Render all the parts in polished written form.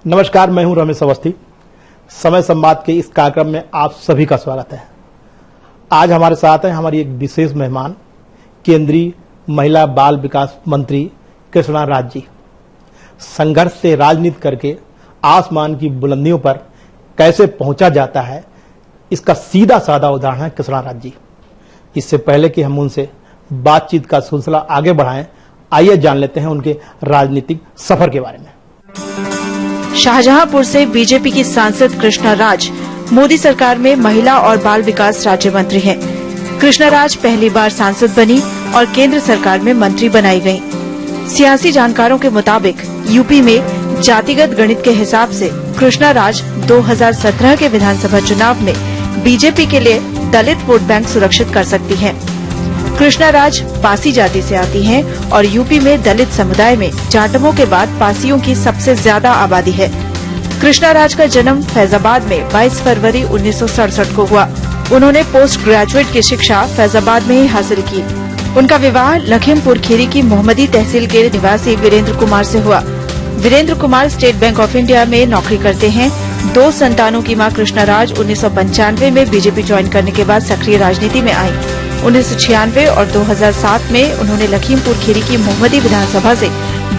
नमस्कार, मैं हूं रमेश अवस्थी। समय संवाद के इस कार्यक्रम में आप सभी का स्वागत है। आज हमारे साथ हैं हमारी एक विशेष मेहमान, केंद्रीय महिला बाल विकास मंत्री कृष्णा राज जी। संघर्ष से राजनीति करके आसमान की बुलंदियों पर कैसे पहुंचा जाता है, इसका सीधा साधा उदाहरण है कृष्णा राज जी। इससे पहले कि हम उनसे बातचीत का सिलसिला आगे बढ़ाएं, आइए जान लेते हैं उनके राजनीतिक सफर के बारे में। शाहजहांपुर से बीजेपी की सांसद कृष्णा राज मोदी सरकार में महिला और बाल विकास राज्य मंत्री हैं। कृष्णा राज पहली बार सांसद बनी और केंद्र सरकार में मंत्री बनाई गयीं। सियासी जानकारों के मुताबिक यूपी में जातिगत गणित के हिसाब से कृष्णा राज 2017 के विधानसभा चुनाव में बीजेपी के लिए दलित वोट बैंक सुरक्षित कर सकती हैं। कृष्णा राज पासी जाति से आती हैं और यूपी में दलित समुदाय में जाटवों के बाद पासियों की सबसे ज्यादा आबादी है। कृष्णा राज का जन्म फैजाबाद में 22 फरवरी 1967 को हुआ। उन्होंने पोस्ट ग्रेजुएट की शिक्षा फैजाबाद में ही हासिल की। उनका विवाह लखीमपुर खीरी की मोहम्मदी तहसील के निवासी वीरेंद्र कुमार से हुआ। Virendra Kumar State Bank of India में नौकरी करते हैं। 2 संतानों की मां कृष्णा राज 1995 में बीजेपी ज्वाइन करने के बाद सक्रिय राजनीति में आई। 1996 और 2007 में उन्होंने लखीमपुर खीरी की मोहम्मदी विधानसभा से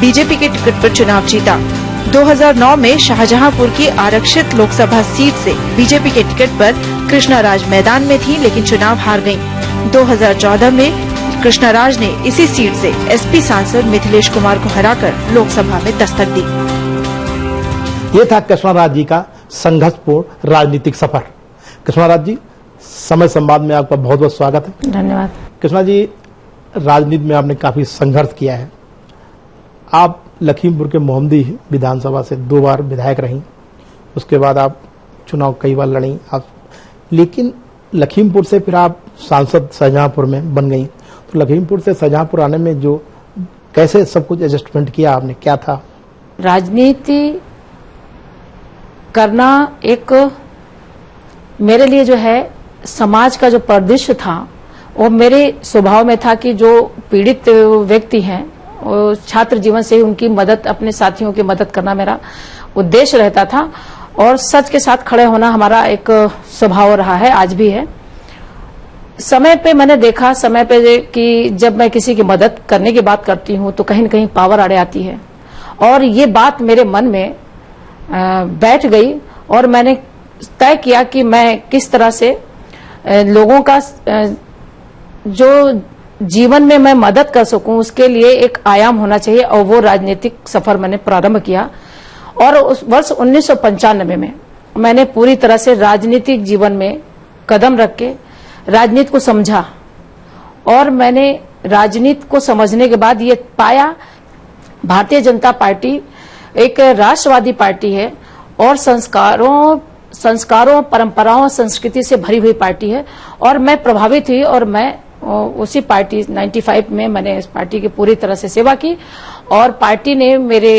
बीजेपी के टिकट पर चुनाव जीता। 2009 में शाहजहांपुर की आरक्षित लोकसभा सीट से बीजेपी के टिकट पर कृष्णा राज मैदान में थी, लेकिन चुनाव हार गयीं। 2014 में कृष्णा राज ने इसी सीट से एसपी सांसद मिथिलेश कुमार को हराकर लोकसभा में दस्तक दी। ये था कृष्णा राज जी का संघर्षपूर्ण राजनीतिक सफर। कृष्णा राज जी, समय संवाद में आपका बहुत बहुत स्वागत है। धन्यवाद। कृष्णा जी, राजनीति में आपने काफी संघर्ष किया है। आप लखीमपुर के मोहम्मदी विधानसभा से 2 बार विधायक रहीं, उसके बाद आप चुनाव कई बार लड़ी आप, लेकिन लखीमपुर से फिर आप सांसद शाहजहांपुर में बन गई। तो लखीमपुर से शाहजहांपुर आने में जो कैसे सब कुछ एडजस्टमेंट किया आपने, क्या था? राजनीति करना एक मेरे लिए जो है समाज का जो परिदृश्य था वो मेरे स्वभाव में था कि जो पीड़ित व्यक्ति हैं, छात्र जीवन से ही उनकी मदद, अपने साथियों की मदद करना मेरा उद्देश्य रहता था और सच के साथ खड़े होना हमारा एक स्वभाव रहा है, आज भी है। समय पे मैंने देखा कि जब मैं किसी की मदद करने की बात करती हूँ तो कहीं न कहीं पावर अड़े आती है और ये बात मेरे मन में बैठ गई और मैंने तय किया कि मैं किस तरह से लोगों का जो जीवन में मैं मदद कर सकूं, उसके लिए एक आयाम होना चाहिए और वो राजनीतिक सफर मैंने प्रारंभ किया। और उस वर्ष 1995 में मैंने पूरी तरह से राजनीतिक जीवन में कदम रख के राजनीति को समझा और मैंने राजनीति को समझने के बाद ये पाया भारतीय जनता पार्टी एक राष्ट्रवादी पार्टी है और संस्कारों, परंपराओं, संस्कृति से भरी हुई पार्टी है और मैं प्रभावित हुई और मैं उसी पार्टी 95 में मैंने इस पार्टी की पूरी तरह से सेवा की और पार्टी ने मेरे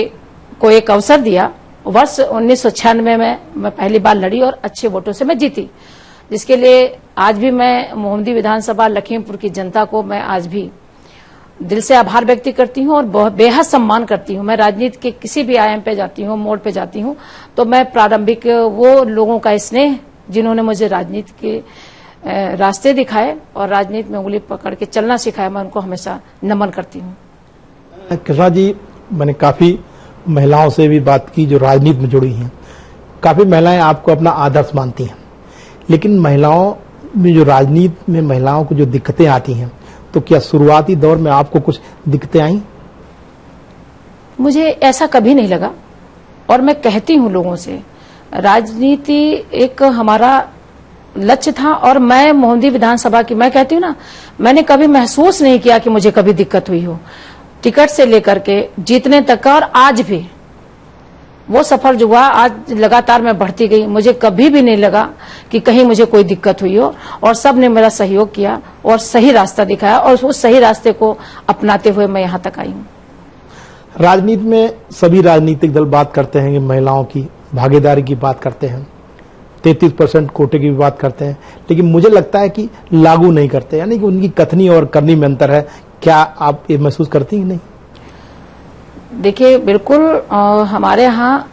को एक अवसर दिया। वर्ष 1996 में मैं पहली बार लड़ी और अच्छे वोटों से मैं जीती, जिसके लिए आज भी मैं मोहम्मदी विधानसभा लखीमपुर की जनता को मैं आज भी दिल से आभार व्यक्त करती हूँ और बहुत बेहद सम्मान करती हूँ। मैं राजनीति के किसी भी आयाम पे जाती हूँ, मोड़ पे जाती हूँ, तो मैं प्रारंभिक वो लोगों का स्नेह जिन्होंने मुझे राजनीति के रास्ते दिखाए और राजनीति में उंगली पकड़ के चलना सिखाया, मैं उनको हमेशा नमन करती हूँ। कृष्णा जी, मैंने काफी महिलाओं से भी बात की जो राजनीति में जुड़ी हैं। काफी महिलाएं आपको अपना आदर्श मानती हैं, लेकिन महिलाओं में जो राजनीति में महिलाओं को जो दिक्कतें आती हैं, तो क्या शुरुआती दौर में आपको कुछ दिक्कतें आई? मुझे ऐसा कभी नहीं लगा और मैं कहती हूँ लोगों से, राजनीति एक हमारा लक्ष्य था और मैं मोहम्मदी विधानसभा की, मैं कहती हूँ ना, मैंने कभी महसूस नहीं किया कि मुझे कभी दिक्कत हुई हो, टिकट से लेकर के जीतने तक का। और आज भी वो सफर जो हुआ, आज लगातार मैं बढ़ती गई, मुझे कभी भी नहीं लगा कि कहीं मुझे कोई दिक्कत हुई हो और सब ने मेरा सहयोग किया और सही रास्ता दिखाया और उस सही रास्ते को अपनाते हुए मैं यहाँ तक आई हूँ। राजनीति में सभी राजनीतिक दल बात करते हैं कि महिलाओं की भागीदारी की बात करते हैं, 33% कोटे की भी बात करते हैं, लेकिन मुझे लगता है कि लागू नहीं करते, यानी कि उनकी कथनी और करनी में अंतर है। क्या आप ये महसूस करती हैं? नहीं, देखिए, बिल्कुल हमारे यहाँ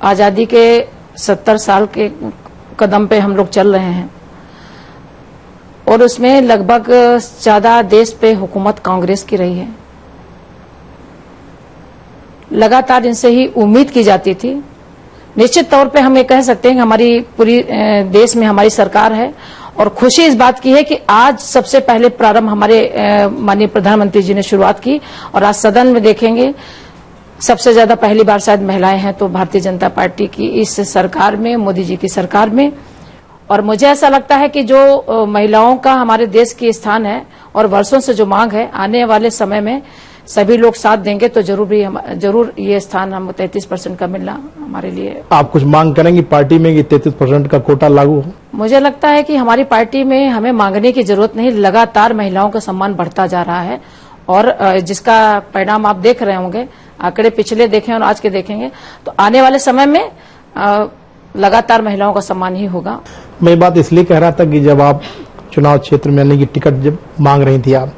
आजादी के 70 साल के कदम पे हम लोग चल रहे हैं और उसमें लगभग ज्यादा देश पे हुकूमत कांग्रेस की रही है। लगातार इनसे ही उम्मीद की जाती थी। निश्चित तौर पे हम ये कह सकते हैं कि हमारी पूरी देश में हमारी सरकार है और खुशी इस बात की है कि आज सबसे पहले प्रारंभ हमारे माननीय प्रधानमंत्री जी ने शुरुआत की और आज सदन में देखेंगे सबसे ज्यादा पहली बार शायद महिलाएं हैं तो भारतीय जनता पार्टी की इस सरकार में, मोदी जी की सरकार में। और मुझे ऐसा लगता है कि जो महिलाओं का हमारे देश की स्थान है और वर्षों से जो मांग है, आने वाले समय में सभी लोग साथ देंगे तो जरूर ये स्थान हम 33% का मिलना हमारे लिए। आप कुछ मांग करेंगे पार्टी में कि 33% का कोटा लागू हो? मुझे लगता है कि हमारी पार्टी में हमें मांगने की जरूरत नहीं, लगातार महिलाओं का सम्मान बढ़ता जा रहा है और जिसका परिणाम आप देख रहे होंगे, आंकड़े पिछले देखें और आज के देखेंगे तो आने वाले समय में लगातार महिलाओं का सम्मान ही होगा। मैं बात इसलिए कह रहा था कि जब आप चुनाव क्षेत्र में यानी कि टिकट जब मांग रही थी आप,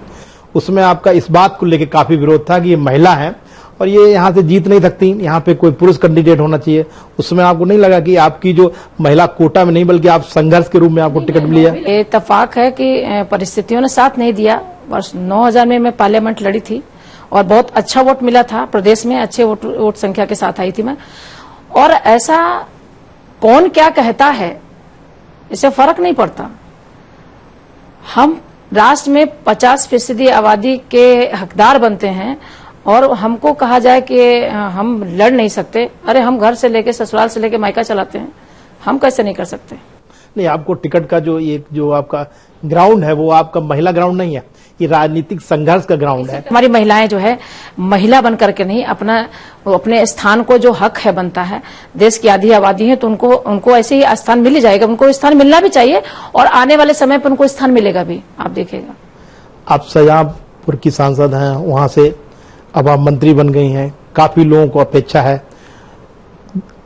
उसमें आपका इस बात को लेकर काफी विरोध था कि ये महिला है और ये यहाँ से जीत नहीं सकती, यहाँ पे कोई पुरुष कैंडिडेट होना चाहिए। उसमें आपको नहीं लगा कि आपकी जो महिला कोटा में नहीं बल्कि आप संघर्ष के रूप में आपको टिकट मिली है? ये इत्तेफाक है कि परिस्थितियों ने साथ नहीं दिया। वर्ष 2000 में मैं पार्लियामेंट लड़ी थी और बहुत अच्छा वोट मिला था प्रदेश में, अच्छे वोट संख्या के साथ आई थी मैं। और ऐसा कौन क्या कहता है इससे फर्क नहीं पड़ता। हम राष्ट्र में 50% आबादी के हकदार बनते हैं और हमको कहा जाए कि हम लड़ नहीं सकते। अरे हम घर से लेके ससुराल से लेके मायका चलाते हैं, हम कैसे नहीं कर सकते? नहीं, आपको टिकट का जो आपका ग्राउंड है वो आपका महिला ग्राउंड नहीं है, ये राजनीतिक संघर्ष का ग्राउंड है। हमारी महिलाएं जो है महिला बन करके नहीं, अपने स्थान को जो हक है बनता है, देश की आधी आबादी है तो उनको ऐसे ही स्थान मिल ही जाएगा। उनको स्थान मिलना भी चाहिए और आने वाले समय पर उनको स्थान मिलेगा भी, आप देखिएगा। आप शाहजहांपुर की सांसद हैं, वहां से अब आप मंत्री बन गई हैं, काफी लोगों को अपेक्षा है।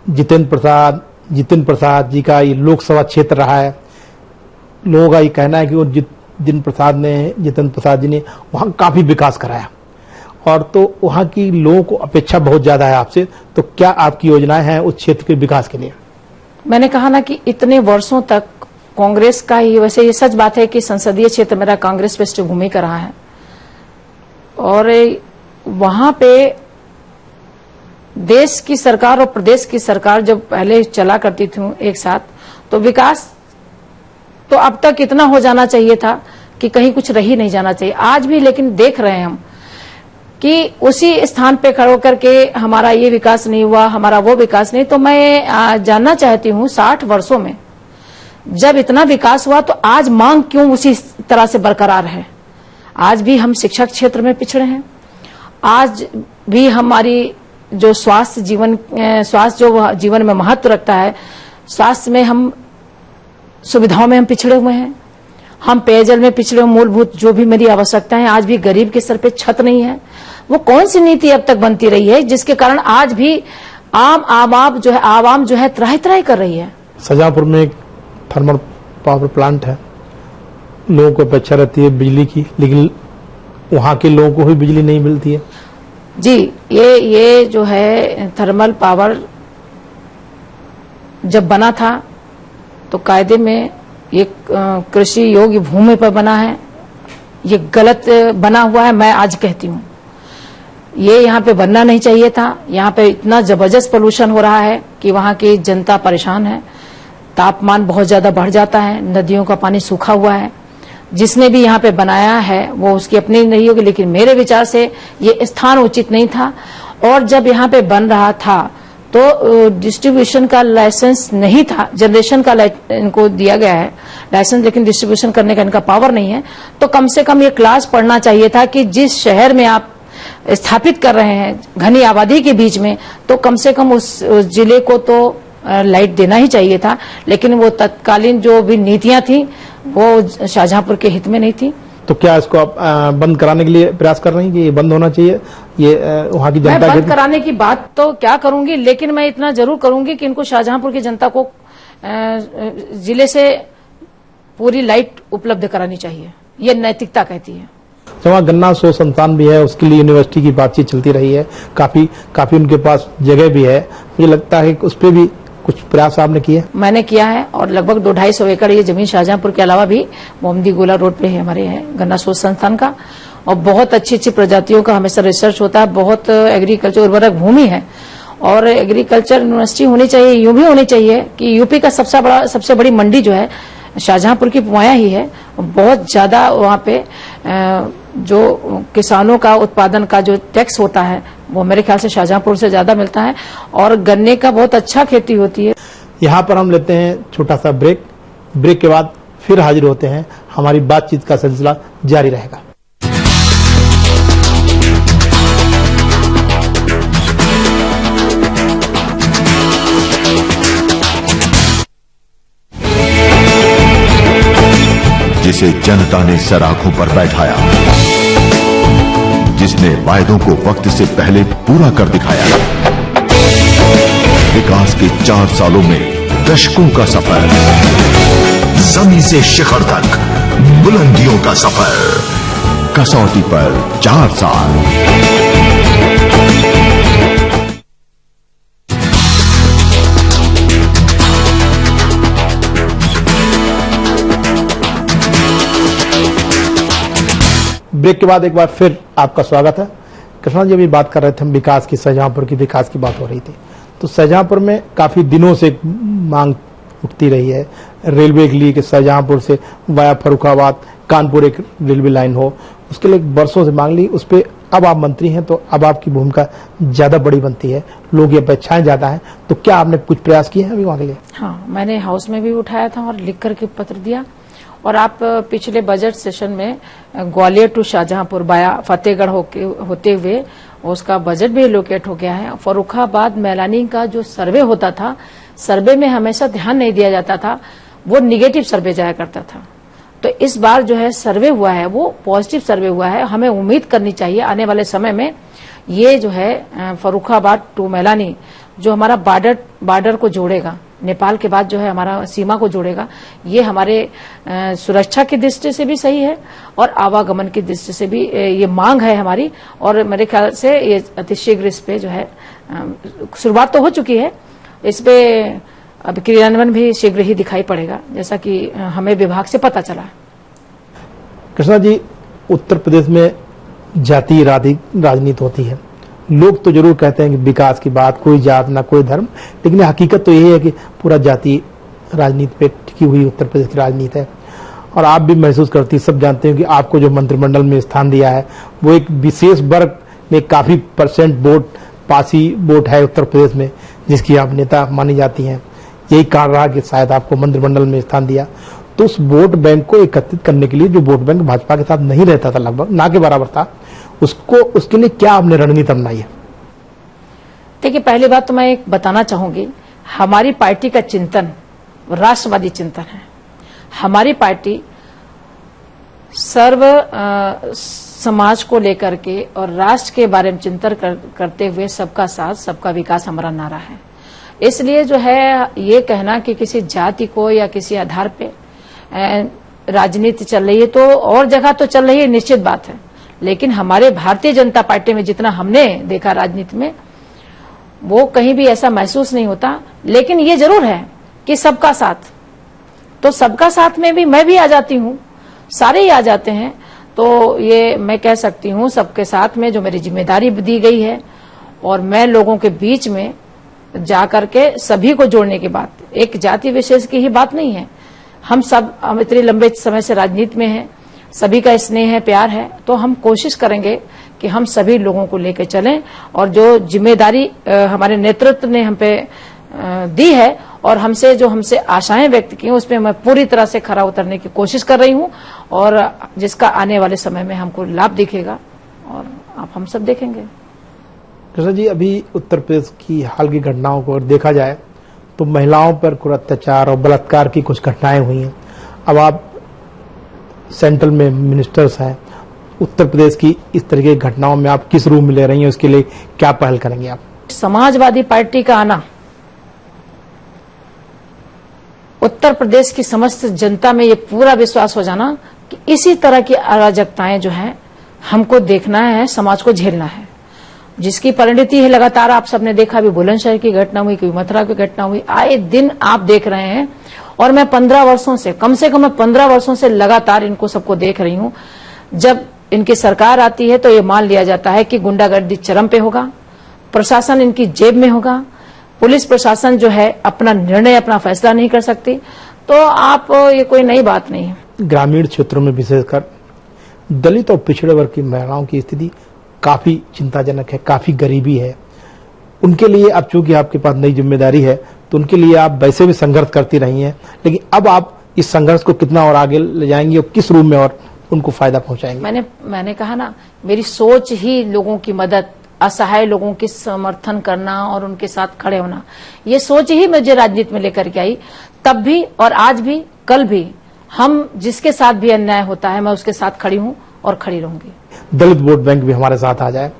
जितेंद्र प्रसाद जी का ये लोकसभा क्षेत्र रहा है, लोगों का ये कहना है कि जितेंद्र प्रसाद जी ने वहां काफी विकास कराया और तो वहां की लोगों को अपेक्षा बहुत ज्यादा है आपसे। तो क्या आपकी योजनाएं हैं उस क्षेत्र के विकास के लिए? मैंने कहा ना कि इतने वर्षों तक कांग्रेस का ही, वैसे ये सच बात है कि संसदीय क्षेत्र मेरा कांग्रेस पृष्ठभूमि का रहा है और वहां पे देश की सरकार और प्रदेश की सरकार जब पहले चला करती थी एक साथ, तो विकास तो अब तक इतना हो जाना चाहिए था कि कहीं कुछ रही नहीं जाना चाहिए। आज भी लेकिन देख रहे हैं हम कि उसी स्थान पे खड़े होकर के हमारा ये विकास नहीं हुआ, हमारा वो विकास नहीं। तो मैं जानना चाहती हूँ 60 वर्षों में जब इतना विकास हुआ तो आज मांग क्यों उसी तरह से बरकरार है? आज भी हम शिक्षा क्षेत्र में पिछड़े हैं, आज भी हमारी जो स्वास्थ्य जो जीवन में महत्व रखता है, स्वास्थ्य में हम सुविधाओं में हम पिछड़े हुए हैं, हम पेयजल में पिछड़े हुए, मूलभूत जो भी मेरी आवश्यकताएं, आज भी गरीब के सर पे छत नहीं है। वो कौन सी नीति अब तक बनती रही है जिसके कारण आज भी आवाम जो है त्राही कर रही है? शाहजहांपुर में एक थर्मल पावर प्लांट है, लोगों को अपेक्षा रहती है बिजली की, लेकिन वहां के लोगों को भी बिजली नहीं मिलती है। जी, ये जो है थर्मल पावर जब बना था तो कायदे में ये कृषि योग्य भूमि पर बना है, ये गलत बना हुआ है। मैं आज कहती हूँ ये यहाँ पे बनना नहीं चाहिए था। यहाँ पे इतना जबरदस्त पोल्यूशन हो रहा है कि वहाँ की जनता परेशान है। तापमान बहुत ज्यादा बढ़ जाता है, नदियों का पानी सूखा हुआ है। जिसने भी यहाँ पे बनाया है वो उसकी अपनी नहीं होगी, लेकिन मेरे विचार से ये स्थान उचित नहीं था। और जब यहाँ पे बन रहा था तो डिस्ट्रीब्यूशन का लाइसेंस नहीं था, जनरेशन का इनको दिया गया है लाइसेंस, लेकिन डिस्ट्रीब्यूशन करने का इनका पावर नहीं है। तो कम से कम ये क्लास पढ़ना चाहिए था कि जिस शहर में आप स्थापित कर रहे हैं घनी आबादी के बीच में, तो कम से कम उस जिले को तो लाइट देना ही चाहिए था। लेकिन वो तत्कालीन जो भी नीतियां थी वो शाहजहांपुर के हित में नहीं थी। तो क्या इसको आप बंद कराने के लिए प्रयास कर रही हैं कि ये बंद होना चाहिए? ये वहाँ की जनता मैं बंद कराने की बात तो क्या करूंगी, लेकिन मैं इतना जरूर करूंगी कि इनको शाहजहांपुर की जनता को जिले से पूरी लाइट उपलब्ध करानी चाहिए, ये नैतिकता कहती है। जहाँ गन्ना शोध संस्थान भी है, उसके लिए यूनिवर्सिटी की बातचीत चलती रही है, काफी उनके पास जगह भी है। मुझे लगता है कि उस पर भी कुछ प्रयास आपने किए? मैंने किया है और लगभग 200-250 एकड़ ये जमीन शाहजहांपुर के अलावा भी मोहम्मदी गोला रोड पे है हमारे है गन्ना शोध संस्थान का, और बहुत अच्छी अच्छी प्रजातियों का हमेशा रिसर्च होता है। बहुत एग्रीकल्चर उर्वरक भूमि है और एग्रीकल्चर यूनिवर्सिटी होनी चाहिए। यूं भी होनी चाहिए कि यूपी का सबसे बड़ी मंडी जो है शाहजहांपुर की पुवाया ही है। बहुत ज्यादा वहां पे जो किसानों का उत्पादन का जो टैक्स होता है वो मेरे ख्याल से शाहजहांपुर से ज्यादा मिलता है और गन्ने का बहुत अच्छा खेती होती है। यहाँ पर हम लेते हैं छोटा सा ब्रेक के बाद फिर हाजिर होते हैं। हमारी बातचीत का सिलसिला जारी रहेगा। जिसे जनता ने सराखों पर बैठाया, जिसने वायदों को वक्त से पहले पूरा कर दिखाया। विकास के 4 सालों में दशकों का सफर, जमीन से शिखर तक बुलंदियों का सफर, कसौटी पर 4 साल। ब्रेक के बाद एक बार फिर आपका स्वागत है। कृष्णा जी, अभी बात कर रहे थे हम विकास की, शाहजहांपुर की विकास की बात हो रही थी। तो शाहजहांपुर में काफी दिनों से मांग उठती रही है रेलवे के लिए कि शाहजहांपुर से वाया फर्रुखाबाद कानपुर एक रेलवे लाइन हो। उसके लिए वर्षों से मांग ली। उस पर अब आप मंत्री हैं तो अब आपकी भूमिका ज्यादा बड़ी बनती है, लोग ये अपेक्षाएं ज्यादा है, तो क्या आपने कुछ प्रयास किए हैं अभी वहां के लिए? हाँ, मैंने हाउस में भी उठाया था और लिख करके पत्र दिया। और आप पिछले बजट सेशन में ग्वालियर टू शाहजहांपुर बाया फतेहगढ़ होते हुए उसका बजट भी एलोकेट हो गया है। फर्रुखाबाद मैलानी का जो सर्वे होता था, सर्वे में हमेशा ध्यान नहीं दिया जाता था, वो निगेटिव सर्वे जाया करता था। तो इस बार जो है सर्वे हुआ है वो पॉजिटिव सर्वे हुआ है। हमें उम्मीद करनी चाहिए आने वाले समय में ये जो है फर्रुखाबाद टू मैलानी जो हमारा बॉर्डर को जोड़ेगा, नेपाल के बाद जो है हमारा सीमा को जोड़ेगा, ये हमारे सुरक्षा की दृष्टि से भी सही है और आवागमन की दृष्टि से भी ये मांग है हमारी। और मेरे ख्याल से ये अतिशीघ्र इस पे जो है शुरुआत तो हो चुकी है, इस पे अब क्रियान्वयन भी शीघ्र ही दिखाई पड़ेगा, जैसा कि हमें विभाग से पता चला। कृष्णा जी, उत्तर प्रदेश में जातीय राजनीति होती है। लोग तो जरूर कहते हैं कि विकास की बात, कोई जात ना कोई धर्म, लेकिन हकीकत तो यही है कि पूरा जातीय राजनीति पे टिकी हुई उत्तर प्रदेश की राजनीति है। और आप भी महसूस करती हैं, सब जानते हैं कि आपको जो मंत्रिमंडल में स्थान दिया है वो एक विशेष वर्ग में काफी % वोट पासी वोट है उत्तर प्रदेश में, जिसकी आप नेता मानी जाती हैं। यही कारण रहा कि शायद आपको मंत्रिमंडल में स्थान दिया। तो उस वोट बैंक को एकत्रित करने के लिए, जो वोट बैंक भाजपा के साथ नहीं रहता था, लगभग ना के बराबर था, उसके लिए क्या आपने रणनीति अपनाई है? देखिए, पहली बात तो मैं एक बताना चाहूंगी, हमारी पार्टी का चिंतन राष्ट्रवादी चिंतन है। हमारी पार्टी सर्व समाज को लेकर के और राष्ट्र के बारे में चिंतन करते हुए सबका साथ सबका विकास हमारा नारा है। इसलिए जो है ये कहना कि किसी जाति को या किसी आधार पे राजनीति चल रही है, तो और जगह तो चल रही है, निश्चित बात है, लेकिन हमारे भारतीय जनता पार्टी में जितना हमने देखा राजनीति में, वो कहीं भी ऐसा महसूस नहीं होता। लेकिन ये जरूर है कि सबका साथ, तो सबका साथ में भी मैं भी आ जाती हूँ, सारे ही आ जाते हैं। तो ये मैं कह सकती हूँ सबके साथ में जो मेरी जिम्मेदारी दी गई है, और मैं लोगों के बीच में जाकर के सभी को जोड़ने की बात, एक जाति विशेष की ही बात नहीं है। हम इतने लंबे समय से राजनीति में हैं, सभी का स्नेह है, प्यार है, तो हम कोशिश करेंगे कि हम सभी लोगों को लेकर चलें। और जो जिम्मेदारी हमारे नेतृत्व ने हम पे दी है और हमसे आशाएं व्यक्त की हैं, उसमें मैं पूरी तरह से खरा उतरने की कोशिश कर रही हूं, और जिसका आने वाले समय में हमको लाभ दिखेगा और आप हम सब देखेंगे। कृष्णा जी, अभी उत्तर प्रदेश की हाल की घटनाओं को अगर देखा जाए तो महिलाओं पर कुछ अत्याचार और बलात्कार की कुछ घटनाएं हुई हैं। अब आप सेंट्रल में मिनिस्टर्स हैं, उत्तर प्रदेश की इस तरह की घटनाओं में आप किस रूप में ले रही हैं, उसके लिए क्या पहल करेंगे आप? समाजवादी पार्टी का आना, उत्तर प्रदेश की समस्त जनता में ये पूरा विश्वास हो जाना कि इसी तरह की अराजकताएं जो हैं हमको देखना है, समाज को झेलना है, जिसकी परिणति है लगातार आप सबने देखा। अभी बुलंदशहर की घटना हुई, कभी मथुरा की घटना हुई, आए दिन आप देख रहे हैं। और मैं 15 वर्षों से, कम से कम मैं 15 वर्षों से लगातार इनको सबको देख रही हूं। जब इनकी सरकार आती है तो ये मान लिया जाता है कि गुंडागर्दी चरम पे होगा, प्रशासन इनकी जेब में होगा, पुलिस प्रशासन जो है अपना निर्णय, अपना फैसला नहीं कर सकती। तो आप, ये कोई नई बात नहीं है। ग्रामीण क्षेत्रों में विशेषकर दलित और पिछड़े वर्ग की महिलाओं की स्थिति काफी चिंताजनक है, काफी गरीबी है। उनके लिए अब चूंकि आपके पास नई जिम्मेदारी है तो उनके लिए आप वैसे भी संघर्ष करती रही हैं, लेकिन अब आप इस संघर्ष को कितना और आगे ले जाएंगी और किस रूप में और उनको फायदा पहुंचाएंगे? मैंने कहा ना, मेरी सोच ही लोगों की मदद, असहाय लोगों की समर्थन करना और उनके साथ खड़े होना, ये सोच ही मुझे राजनीति में लेकर के आई। तब भी और आज भी, कल भी, हम जिसके साथ भी अन्याय होता है मैं उसके साथ खड़ी हूं और खड़ी रहूंगी। दलित वोट बैंक भी हमारे साथ आ जाए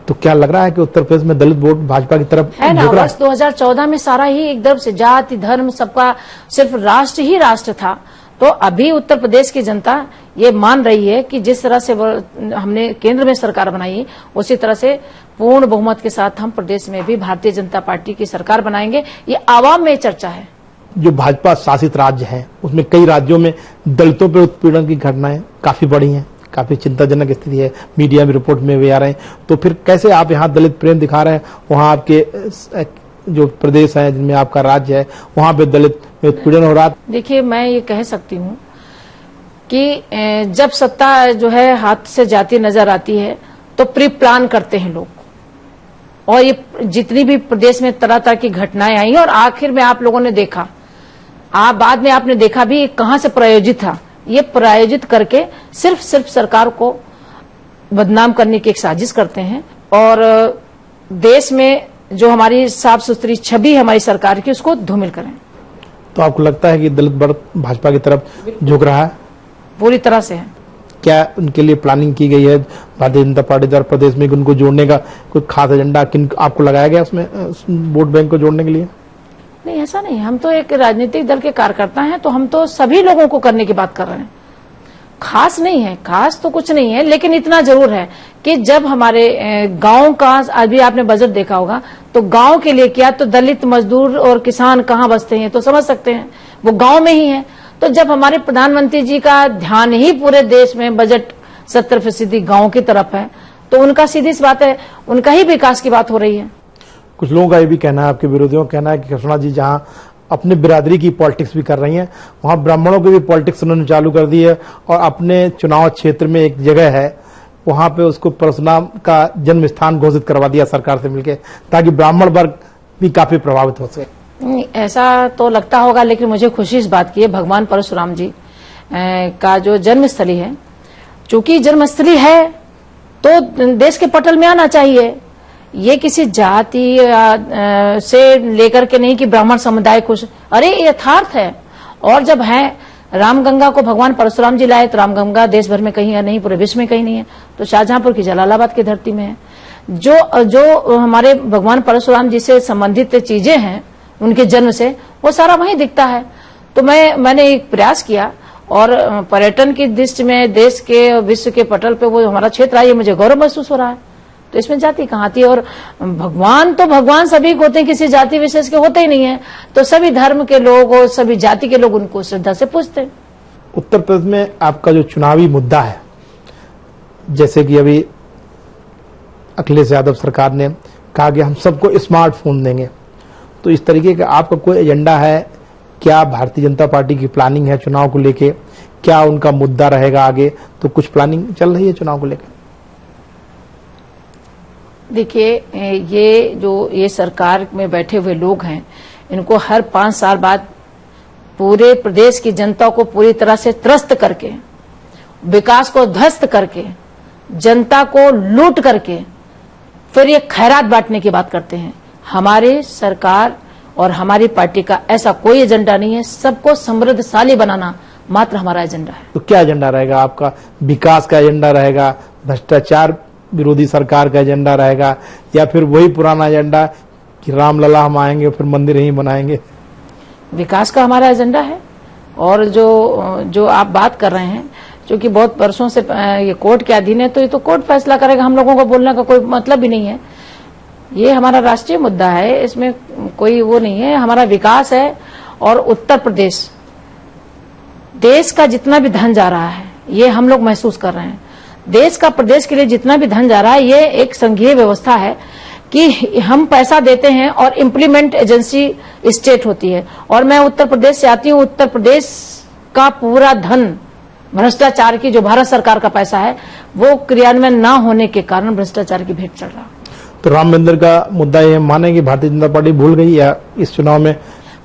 तो क्या लग रहा है कि उत्तर प्रदेश में दलित वोट भाजपा की तरफ है ना? वर्ष 2014 में सारा ही एकदम से जाति धर्म सबका सिर्फ राष्ट्र ही राष्ट्र था। तो अभी उत्तर प्रदेश की जनता ये मान रही है कि जिस तरह से हमने केंद्र में सरकार बनाई, उसी तरह से पूर्ण बहुमत के साथ हम प्रदेश में भी भारतीय जनता पार्टी की सरकार बनाएंगे। ये आवाम में चर्चा है। जो भाजपा शासित राज्य हैं उसमें कई राज्यों में दलितों पर उत्पीड़न की घटनाएं काफी बढ़ी हैं, काफी चिंताजनक स्थिति है, मीडिया में रिपोर्ट में भी आ रहे हैं। तो फिर कैसे आप यहाँ दलित प्रेम दिखा रहे हैं, वहाँ आपके जो प्रदेश है जिनमें आपका राज्य है वहाँ पे दलित में उत्पीड़न हो रहा? देखिए, मैं ये कह सकती हूँ कि जब सत्ता जो है हाथ से जाती नजर आती है तो प्री प्लान करते हैं लोग, और ये जितनी भी प्रदेश में तरह तरह की घटनाएं आई और आखिर में आप लोगों ने देखा, बाद में आपने देखा भी कहां से प्रायोजित था। ये प्रायोजित करके सिर्फ सरकार को बदनाम करने की एक साजिश करते हैं और देश में जो हमारी साफ सुथरी छवि है हमारी सरकार की, उसको धूमिल करें। तो आपको लगता है कि दलित वर्ग भाजपा की तरफ झुक रहा है? पूरी तरह से है। क्या उनके लिए प्लानिंग की गई है भारतीय जनता पार्टी द्वारा प्रदेश में उनको जोड़ने का कोई खास एजेंडा किन आपको लगाया गया उसमें वोट बैंक को जोड़ने के लिए? नहीं, ऐसा नहीं। हम तो एक राजनीतिक दल के कार्यकर्ता हैं, तो हम तो सभी लोगों को करने की बात कर रहे हैं। खास नहीं है, खास तो कुछ नहीं है, लेकिन इतना जरूर है कि जब हमारे गांव का, अभी आपने बजट देखा होगा, तो गांव के लिए क्या, तो दलित मजदूर और किसान कहाँ बसते हैं तो समझ सकते हैं, वो गांव में ही है। तो जब हमारे प्रधानमंत्री जी का ध्यान ही पूरे देश में बजट 70% गांव की तरफ है, तो उनका सीधी सी बात है, उनका ही विकास की बात हो रही है। कुछ लोगों का ये भी कहना है, आपके विरोधियों का कहना है कि कृष्णा जी जहाँ अपने बिरादरी की पॉलिटिक्स भी कर रही हैं, वहां ब्राह्मणों की भी पॉलिटिक्स उन्होंने चालू कर दी है और अपने चुनाव क्षेत्र में एक जगह है वहां पे उसको परशुराम का जन्म स्थान घोषित करवा दिया सरकार से मिलकर, ताकि ब्राह्मण वर्ग भी काफी प्रभावित हो सके। ऐसा तो लगता होगा, लेकिन मुझे खुशी इस बात की है, भगवान परशुराम जी का जो जन्मस्थली है, चूंकि जन्मस्थली है तो देश के पटल में आना चाहिए। ये किसी जाति से लेकर के नहीं कि ब्राह्मण समुदाय खुश, अरे ये यथार्थ है। और जब है रामगंगा को भगवान परशुराम जी लाए, तो रामगंगा देश भर में कहीं है नहीं, पूरे विश्व में कहीं नहीं है, तो शाहजहांपुर की जलालाबाद की धरती में है। जो हमारे भगवान परशुराम जी से संबंधित चीजें हैं उनके जन्म से, वो सारा वहीं दिखता है। तो मैंने एक प्रयास किया और पर्यटन की दृष्टि में देश के विश्व के पटल पे वो हमारा क्षेत्र आया, मुझे गौरव महसूस हो रहा है। तो इसमें जाति कहाँ आती है? और भगवान तो भगवान सभी को होते हैं, किसी जाति विशेष के होते ही नहीं है। तो सभी धर्म के लोग और सभी जाति के लोग उनको श्रद्धा से पूजते हैं। उत्तर प्रदेश में आपका जो चुनावी मुद्दा है, जैसे कि अभी अखिलेश यादव सरकार ने कहा कि हम सबको स्मार्टफोन देंगे, तो इस तरीके का आपका कोई एजेंडा है क्या? भारतीय जनता पार्टी की प्लानिंग है चुनाव को लेके? क्या उनका मुद्दा रहेगा आगे? तो कुछ प्लानिंग चल रही है चुनाव को लेकर? देखिए, ये सरकार में बैठे हुए लोग हैं, इनको हर 5 साल बाद पूरे प्रदेश की जनता को पूरी तरह से त्रस्त करके, विकास को ध्वस्त करके, जनता को लूट करके फिर ये खैरात बांटने की बात करते हैं। हमारी सरकार और हमारी पार्टी का ऐसा कोई एजेंडा नहीं है। सबको समृद्धशाली बनाना मात्र हमारा एजेंडा है। तो क्या एजेंडा रहेगा आपका? विकास का एजेंडा रहेगा, भ्रष्टाचार विरोधी सरकार का एजेंडा रहेगा, या फिर वही पुराना एजेंडा कि रामलला हम आएंगे फिर मंदिर ही बनाएंगे? विकास का हमारा एजेंडा है। और जो आप बात कर रहे हैं क्योंकि बहुत वर्षों से ये कोर्ट के अधीन है, तो ये तो कोर्ट फैसला करेगा, हम लोगों को बोलने का कोई मतलब ही नहीं है। ये हमारा राष्ट्रीय मुद्दा है, इसमें कोई वो नहीं है, हमारा विकास है। और उत्तर प्रदेश, देश का जितना भी धन जा रहा है ये हम लोग महसूस कर रहे हैं। देश का प्रदेश के लिए जितना भी धन जा रहा है, ये एक संघीय व्यवस्था है कि हम पैसा देते हैं और इम्प्लीमेंट एजेंसी स्टेट होती है। और मैं उत्तर प्रदेश से आती हूँ, उत्तर प्रदेश का पूरा धन भ्रष्टाचार की, जो भारत सरकार का पैसा है, वो क्रियान्वयन न होने के कारण भ्रष्टाचार की भेंट चढ़ रहा। तो राम मंदिर का मुद्दा ये माने कि भारतीय जनता पार्टी भूल गई या इस चुनाव में?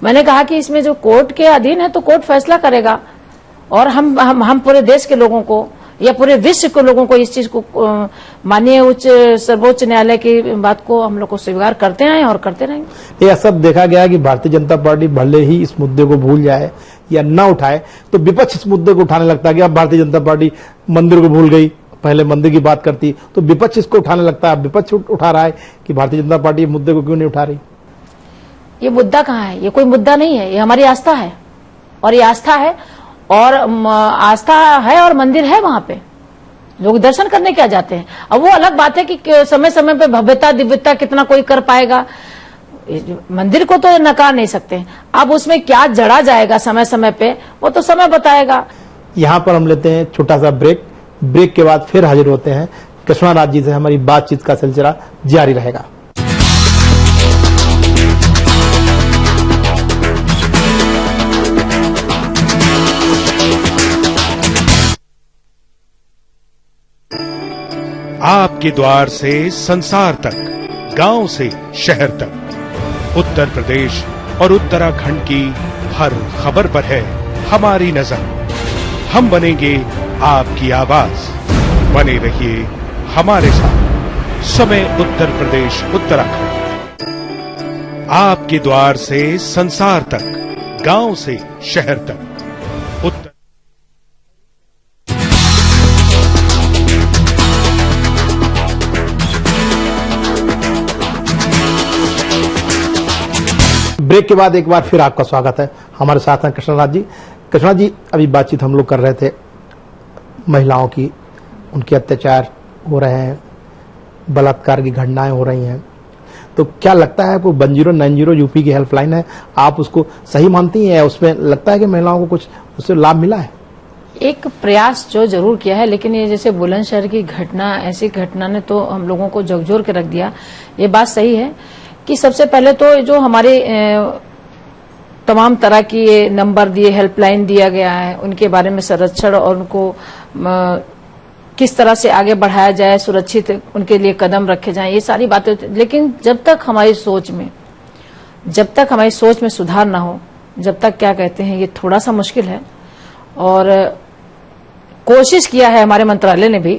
मैंने कहा कि इसमें जो कोर्ट के अधीन है तो कोर्ट फैसला करेगा, और हम पूरे देश के लोगों को या पूरे विश्व के लोगों को इस चीज को माननीय सर्वोच्च न्यायालय की बात को हम लोग को स्वीकार करते हैं और करते रहेंगे। यह सब देखा गया कि भारतीय जनता पार्टी भले ही इस मुद्दे को भूल जाए या न उठाए, तो विपक्ष इस मुद्दे को उठाने लगता है कि अब भारतीय जनता पार्टी मंदिर को भूल गई। पहले मंदिर की बात करती तो विपक्ष इसको उठाने लगता है, विपक्ष उठा रहा है कि भारतीय जनता पार्टी मुद्दे को क्यों नहीं उठा रही। ये मुद्दा कहाँ है? ये कोई मुद्दा नहीं है, ये हमारी आस्था है। और ये आस्था है, और आस्था है और मंदिर है, वहां पे लोग दर्शन करने क्या जाते हैं। अब वो अलग बात है कि समय समय पे भव्यता दिव्यता कितना कोई कर पाएगा, मंदिर को तो नकार नहीं सकते। अब उसमें क्या जड़ा जाएगा समय समय पे, वो तो समय बताएगा। यहाँ पर हम लेते हैं छोटा सा ब्रेक के बाद फिर हाजिर होते हैं। कृष्णा राज जी से हमारी बातचीत का सिलसिला जारी रहेगा। आपके द्वार से संसार तक, गांव से शहर तक, उत्तर प्रदेश और उत्तराखंड की हर खबर पर है हमारी नजर। हम बनेंगे आपकी आवाज, बने रहिए हमारे साथ। समय उत्तर प्रदेश उत्तराखंड, आपके द्वार से संसार तक, गांव से शहर तक, उत्तर। ब्रेक के बाद एक बार फिर आपका स्वागत है। हमारे साथ हैं कृष्णा राज जी। कृष्णा जी, अभी बातचीत हम लोग कर रहे थे महिलाओं की, उनके अत्याचार हो रहे हैं, बलात्कार की घटनाएं हो रही हैं, तो क्या लगता है आपको 1090 यूपी की हेल्पलाइन है, आप उसको सही मानती हैं? उसमें लगता है कि महिलाओं को कुछ उससे लाभ मिला है? एक प्रयास जो जरूर किया है, लेकिन ये जैसे बुलंदशहर की घटना, ऐसी घटना ने तो हम लोगों को झकझोर के रख दिया। ये बात सही है कि सबसे पहले तो जो हमारे तमाम तरह की ये नंबर दिए, हेल्पलाइन दिया गया है, उनके बारे में संरक्षण और उनको किस तरह से आगे बढ़ाया जाए, सुरक्षित उनके लिए कदम रखे जाएं, ये सारी बातें। लेकिन जब तक हमारी सोच में सुधार ना हो, जब तक क्या कहते हैं, ये थोड़ा सा मुश्किल है। और कोशिश किया है हमारे मंत्रालय ने भी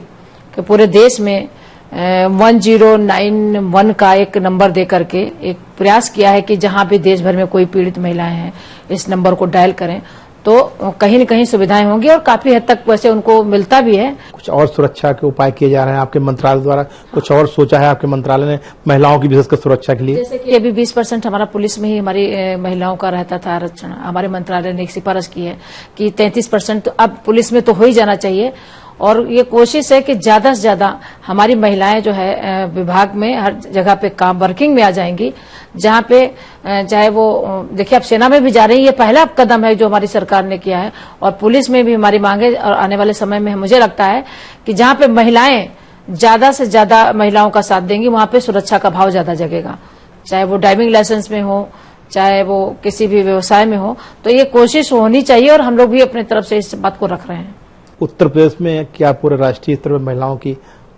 कि पूरे देश में 1091 का एक नंबर दे करके एक प्रयास किया है कि जहां भी देश भर में कोई पीड़ित महिलाएं हैं, इस नंबर को डायल करें तो कहीं न कहीं सुविधाएं होंगी, और काफी हद तक वैसे उनको मिलता भी है। कुछ और सुरक्षा के उपाय किए जा रहे हैं आपके मंत्रालय द्वारा? कुछ और सोचा है आपके मंत्रालय ने महिलाओं की विशेषकर सुरक्षा के लिए? जैसे कि अभी 20% हमारा पुलिस में ही हमारी महिलाओं का रहता था आरक्षण। हमारे मंत्रालय ने एक सिफारिश की है कि 33% तो अब पुलिस में तो हो ही जाना चाहिए। और ये कोशिश है कि ज्यादा से ज्यादा हमारी महिलाएं जो है विभाग में हर जगह पे काम वर्किंग में आ जाएंगी, जहां पे चाहे वो देखिए अब सेना में भी जा रही है, पहला कदम है जो हमारी सरकार ने किया है। और पुलिस में भी हमारी मांगे, और आने वाले समय में मुझे लगता है कि जहां पे महिलाएं ज्यादा से ज्यादा महिलाओं का साथ देंगी, वहां पे सुरक्षा का भाव ज्यादा जगेगा, चाहे वो ड्राइविंग लाइसेंस में हो, चाहे वो किसी भी व्यवसाय में हो। तो ये कोशिश होनी चाहिए, और हम लोग भी अपनी तरफ से इस बात को रख रहे हैं। उत्तर प्रदेश में क्या पूरे राष्ट्रीय स्तर पर महिलाओं की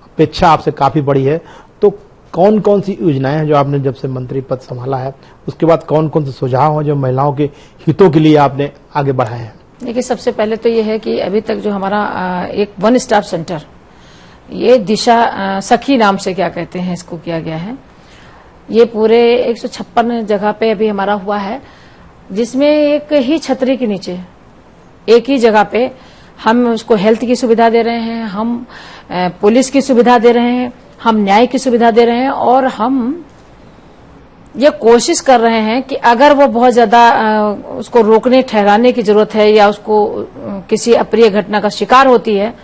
अपेक्षा आपसे काफी बड़ी है, तो कौन कौन सी योजनाएं हैं जो आपने जब से मंत्री पद संभाला है, उसके बाद कौन कौन से सुझाव हैं जो महिलाओं के हितों के लिए आपने आगे बढ़ाए हैं? देखिए, सबसे पहले तो ये है कि अभी तक जो हमारा एक वन स्टॉप सेंटर, ये दिशा सखी नाम से क्या कहते हैं इसको किया गया है, ये पूरे 156 जगह पे अभी हमारा हुआ है, जिसमें एक ही छतरी के नीचे एक ही जगह पे हम उसको हेल्थ की सुविधा दे रहे हैं, हम पुलिस की सुविधा दे रहे हैं, हम न्याय की सुविधा दे रहे हैं, और हम ये कोशिश कर रहे हैं कि अगर वो बहुत ज्यादा उसको रोकने ठहराने की जरूरत है या उसको किसी अप्रिय घटना का शिकार होती है,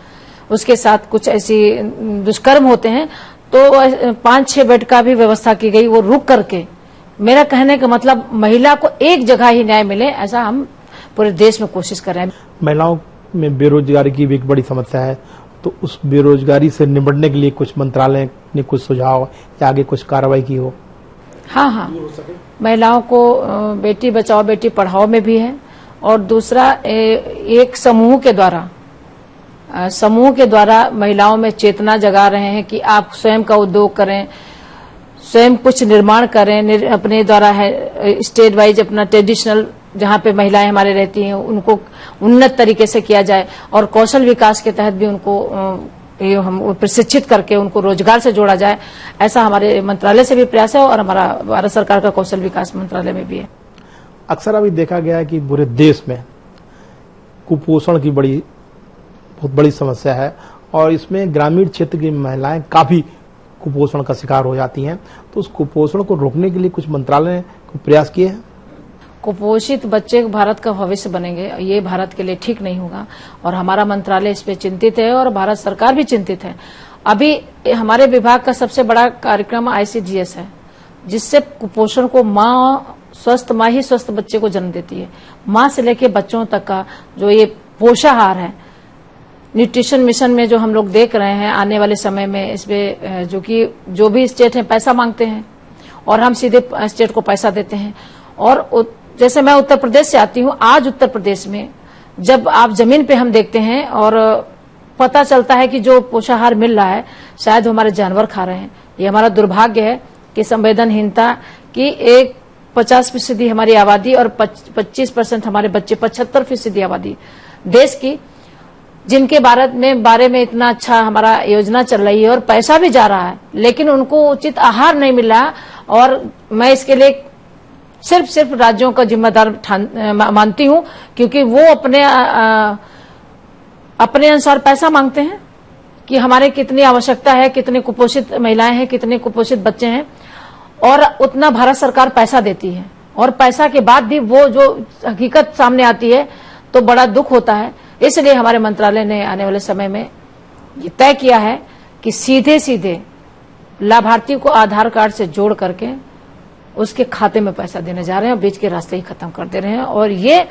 उसके साथ कुछ ऐसी दुष्कर्म होते हैं, तो 5-6 बेड का भी व्यवस्था की गई, वो रुक करके। मेरा कहने का मतलब महिला को एक जगह ही न्याय मिले, ऐसा हम पूरे देश में कोशिश कर रहे हैं। महिलाओं में बेरोजगारी की भी एक बड़ी समस्या है, तो उस बेरोजगारी से निपटने के लिए कुछ मंत्रालय ने कुछ सुझाव या आगे कुछ कार्रवाई की हो? हाँ, महिलाओं को बेटी बचाओ बेटी पढ़ाओ में भी है, और दूसरा एक समूह के द्वारा महिलाओं में चेतना जगा रहे हैं कि आप स्वयं का उद्योग करें, स्वयं कुछ निर्माण करें, अपने द्वारा है स्टेट वाइज अपना ट्रेडिशनल जहाँ पे महिलाएं हमारे रहती हैं उनको उन्नत तरीके से किया जाए, और कौशल विकास के तहत भी उनको हम प्रशिक्षित करके उनको रोजगार से जोड़ा जाए। ऐसा हमारे मंत्रालय से भी प्रयास है और हमारा भारत सरकार का कौशल विकास मंत्रालय में भी है। अक्सर अभी देखा गया है कि पूरे देश में कुपोषण की बहुत बड़ी समस्या है, और इसमें ग्रामीण क्षेत्र की महिलाएं काफी कुपोषण का शिकार हो जाती हैं। तो उस कुपोषण को रोकने के लिए कुछ मंत्रालय ने प्रयास किए हैं? कुपोषित बच्चे भारत का भविष्य बनेंगे, ये भारत के लिए ठीक नहीं होगा, और हमारा मंत्रालय इस पे चिंतित है और भारत सरकार भी चिंतित है। अभी हमारे विभाग का सबसे बड़ा कार्यक्रम ICDS है, जिससे कुपोषण को माँ ही स्वस्थ बच्चे को जन्म देती है। माँ से लेके बच्चों तक का जो ये पोषाहार है, न्यूट्रिशन मिशन में जो हम लोग देख रहे हैं आने वाले समय में, इसमें जो भी स्टेट है पैसा मांगते हैं और हम सीधे स्टेट को पैसा देते हैं। और जैसे मैं उत्तर प्रदेश से आती हूँ, आज उत्तर प्रदेश में जब आप जमीन पे हम देखते हैं और पता चलता है कि जो पोषाहार मिल रहा है शायद हमारे जानवर खा रहे हैं। ये हमारा दुर्भाग्य है कि संवेदनहीनता की 50% हमारी आबादी और 25% हमारे बच्चे, 75% आबादी देश की, जिनके बारे में इतना अच्छा हमारा योजना चल रही है और पैसा भी जा रहा है, लेकिन उनको उचित आहार नहीं मिल रहा। और मैं इसके लिए सिर्फ राज्यों का जिम्मेदार मानती हूं, क्योंकि वो अपने अनुसार पैसा मांगते हैं कि हमारे कितनी आवश्यकता है, कितने कुपोषित महिलाएं हैं, कितने कुपोषित बच्चे हैं, और उतना भारत सरकार पैसा देती है। और पैसा के बाद भी वो जो हकीकत सामने आती है तो बड़ा दुख होता है। इसलिए हमारे मंत्रालय ने आने वाले समय में ये तय किया है कि सीधे लाभार्थी को आधार कार्ड से जोड़ करके उसके खाते में पैसा देने जा रहे हैं, और बीच के रास्ते ही खत्म कर दे रहे हैं। और ये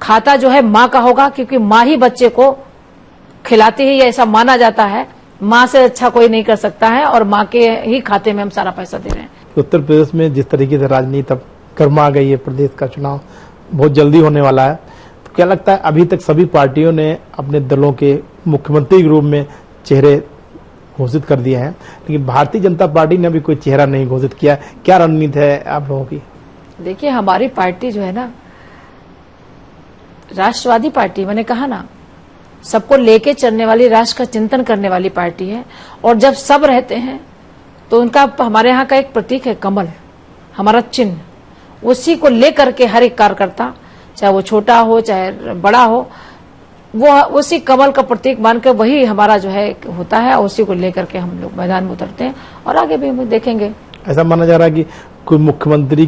खाता जो है माँ का होगा, क्योंकि माँ ही बच्चे को खिलाती है, ये ऐसा माना जाता है। माँ से अच्छा कोई नहीं कर सकता है, और माँ के ही खाते में हम सारा पैसा दे रहे हैं। उत्तर प्रदेश में जिस तरीके से राजनीति अब गर्मा गई है, प्रदेश का चुनाव बहुत जल्दी होने वाला है, तो क्या लगता है अभी तक सभी पार्टियों ने अपने दलों के मुख्यमंत्री के रूप में चेहरे घोषित कर दिए हैं, लेकिन भारतीय जनता पार्टी ने अभी कोई चेहरा नहीं घोषित किया। क्या रणनीति है आप लोगों की? देखिए, हमारी पार्टी जो है ना, राष्ट्रवादी पार्टी, मैंने कहा ना, सबको लेके चलने वाली, राष्ट्र का चिंतन करने वाली पार्टी है। और जब सब रहते हैं तो उनका, हमारे यहाँ का एक प्रतीक है कमल, हमारा चिन्ह, उसी को लेकर के हर एक कार्यकर्ता, चाहे वो छोटा हो चाहे बड़ा हो, वो उसी कमल का प्रतीक मानकर वही हमारा जो है होता है, और उसी को लेकर के हम लोग मैदान में उतरते हैं, और आगे भी हम देखेंगे। ऐसा माना जा रहा है कि कोई मुख्यमंत्री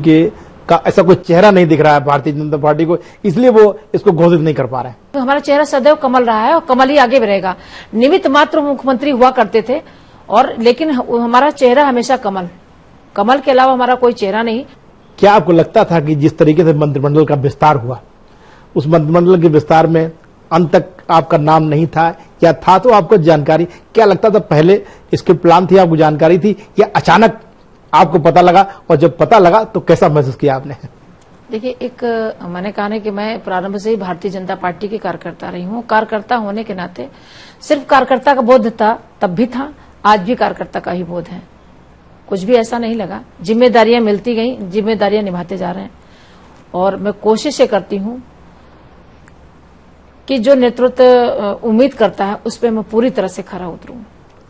का ऐसा कोई चेहरा नहीं दिख रहा है भारतीय जनता पार्टी को, इसलिए वो इसको घोषित नहीं कर पा रहे हैं। तो हमारा चेहरा सदैव कमल रहा है और कमल ही आगे रहेगा। निमित्त मात्र मुख्यमंत्री हुआ करते थे, और लेकिन हमारा चेहरा हमेशा कमल के अलावा हमारा कोई चेहरा नहीं। क्या आपको लगता था कि जिस तरीके से मंत्रिमंडल का विस्तार हुआ, उस मंत्रिमंडल के विस्तार में अंत तक आपका नाम नहीं था, या था तो आपको जानकारी? क्या लगता था पहले इसके प्लान थी, आपको जानकारी थी, या अचानक आपको पता लगा? और जब पता लगा तो कैसा महसूस किया आपने? देखिए, मैंने कहा ना कि मैं प्रारंभ से ही भारतीय जनता पार्टी की कार्यकर्ता रही हूँ। कार्यकर्ता होने के नाते सिर्फ कार्यकर्ता का बोध था, तब भी था, आज भी कार्यकर्ता का ही बोध है। कुछ भी ऐसा नहीं लगा। जिम्मेदारियां मिलती गई, जिम्मेदारियां निभाते जा रहे हैं, और मैं कोशिश ये करती हूँ कि जो नेतृत्व उम्मीद करता है उस पर मैं पूरी तरह से खरा उतरूं।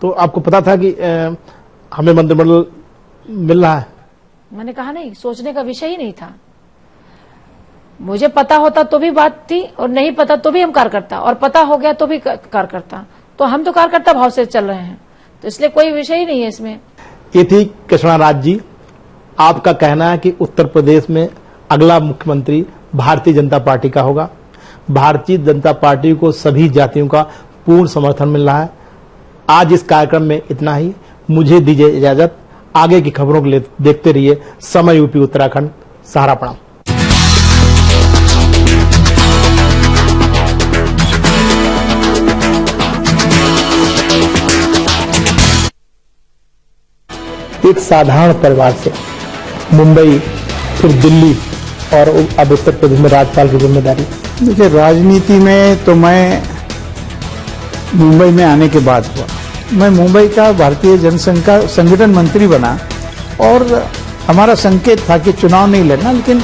तो आपको पता था कि हमें मंत्रिमंडल मिल रहा है? मैंने कहा नहीं, सोचने का विषय ही नहीं था। मुझे पता होता तो भी बात थी, और नहीं पता तो भी हम कार्यकर्ता, और पता हो गया तो भी कार्यकर्ता। तो हम तो कार्यकर्ता भाव से चल रहे हैं, तो इसलिए कोई विषय ही नहीं है इसमें। ये थी कृष्णा राज जी, आपका कहना है कि उत्तर प्रदेश में अगला मुख्यमंत्री भारतीय जनता पार्टी का होगा। भारतीय जनता पार्टी को सभी जातियों का पूर्ण समर्थन मिल रहा है। आज इस कार्यक्रम में इतना ही। मुझे दीजिए इजाजत। आगे की खबरों के लिए देखते रहिए समय यूपी उत्तराखंड। सहारा प्रणाम। एक साधारण परिवार से मुंबई, फिर दिल्ली और अब उत्तर प्रदेश में राज्यपाल की जिम्मेदारी। देखिए, राजनीति में तो मैं मुंबई में आने के बाद हुआ। मैं मुंबई का भारतीय जनसंघ का संगठन मंत्री बना और हमारा संकेत था कि चुनाव नहीं लड़ना, लेकिन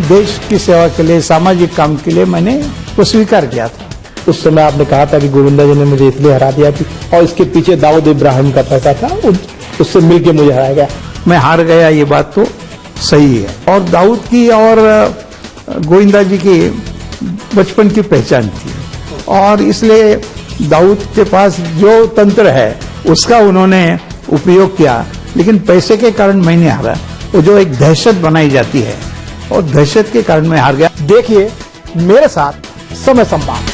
देश की सेवा के लिए, सामाजिक काम के लिए मैंने वो स्वीकार किया था। उस समय आपने कहा था कि गोविंदा जी ने मुझे इसलिए हरा दिया कि और इसके पीछे दाऊद इब्राहिम का पैसा था, उससे मिलकर मुझे हराया गया। मैं हार गया, ये बात तो सही है। और दाऊद की और गोविंदा जी की बचपन की पहचान थी और इसलिए दाऊद के पास जो तंत्र है उसका उन्होंने उपयोग किया, लेकिन पैसे के कारण मैं नहीं हारा। वो जो एक दहशत बनाई जाती है और दहशत के कारण मैं हार गया। देखिए मेरे साथ समय संवाद।